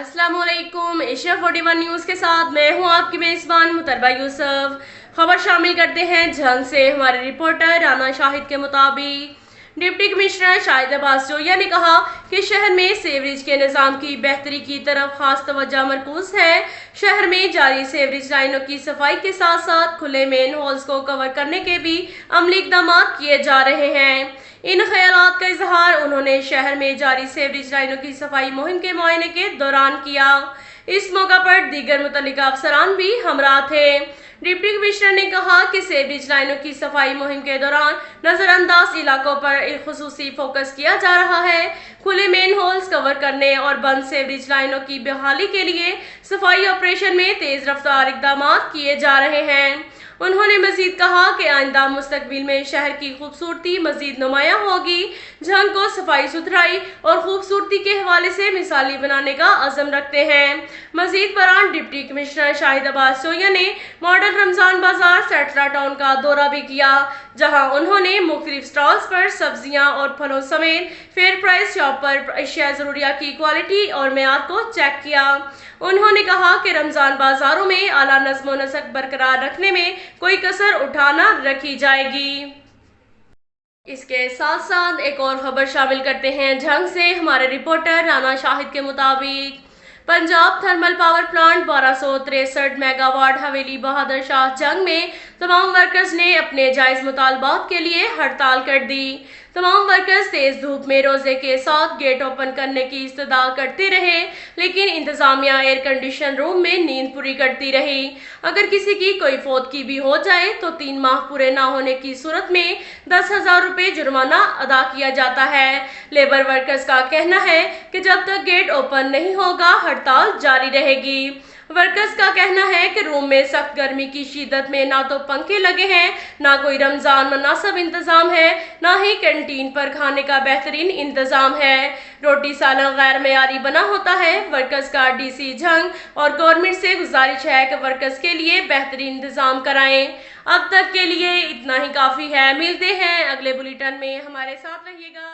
अस्सलाम वालेकुम। Asia 41 news के साथ मैं हूं आपकी मेज़बान मुतरबा यूसुफ। खबर शामिल करते हैं झंग से। हमारे रिपोर्टर राना शाहिद के मुताबिक डिप्टी कमिश्नर शाहिद अब्बास जोया ने कहा कि शहर में सीवरेज के निज़ाम की बेहतरी की तरफ खास तवज्जो मरकूज है। शहर में जारी सीवरेज लाइनों की सफाई के साथ साथ खुले मेन होल्स को कवर करने के भी अमली इक़दाम किए जा रहे हैं। इन ख्यालात का इजहार उन्होंने शहर में जारी सीवरेज लाइनों की सफाई मुहिम के मुआयने के दौरान किया। इस मौका पर दीगर मुतल्लिका अफसरान भी हमरा थे। डिप्टी कमिश्नर ने कहा कि सीवरेज लाइनों की सफाई मुहिम के दौरान नजरअंदाज इलाकों पर खुसूसी फोकस किया जा रहा है। खुले मेन होल्स कवर करने और बंद सीवरेज लाइनों की बहाली के लिए सफाई ऑपरेशन में तेज रफ्तार इक़दाम किए जा रहे हैं। उन्होंने मजीद कहा कि आइंदा मुस्तकबिल में शहर की खूबसूरती मजीद नुमायां होगी। झंग को सफाई सुथराई और खूबसूरती के हवाले से मिसाली बनाने का अज़म रखते हैं। मजीद बरान डिप्टी कमिश्नर शाहिद अब्बास जोया ने मॉडल रमजान बाजार सेटरा टाउन का दौरा भी किया, जहां उन्होंने मुख्तलिफ स्टॉल्स पर सब्जियां और फलों समेत फेयर प्राइस शॉप पर अशिया ज़रूरिया की क्वालिटी और मेयार को चेक किया। उन्होंने कहा कि रमजान बाजारों में आला नज़्म व नसक बरकरार रखने में कोई कसर उठाना रखी जाएगी। इसके साथ साथ एक और खबर शामिल करते हैं झंग से। हमारे रिपोर्टर राना शाहिद के मुताबिक Punjab thermal power plant 1263 megawatt हवेली बहादुर शाह जंग में तमाम वर्कर्स ने अपने जायज मुतालबात के लिए हड़ताल कर दी। तमाम वर्कर्स तेज धूप में रोजे के साथ गेट ओपन करने की इस्तदा करते रहे, लेकिन इंतजामिया एयर कंडीशन रूम में नींद पूरी करती रही। अगर किसी की कोई फौतगी भी हो जाए तो 3 माह पूरे ना होने की सूरत में 10,000 रुपये जुर्माना अदा किया जाता है। लेबर वर्कर्स का कहना है कि जब तक गेट ओपन नहीं होगा हड़ताल जारी रहेगी। वर्कर्स का कहना है कि रूम में सख्त गर्मी की शिद्दत में ना तो पंखे लगे हैं, ना कोई रमजान मुनासिब इंतजाम है, ना ही कैंटीन पर खाने का बेहतरीन इंतजाम है। रोटी सालन गैर मेयारी बना होता है। वर्कर्स का डीसी झंग और गवर्नमेंट से गुजारिश है कि वर्कर्स के लिए बेहतरीन इंतजाम कराएं। अब तक के लिए इतना ही काफ़ी है। मिलते हैं अगले बुलेटिन में, हमारे साथ रहिएगा।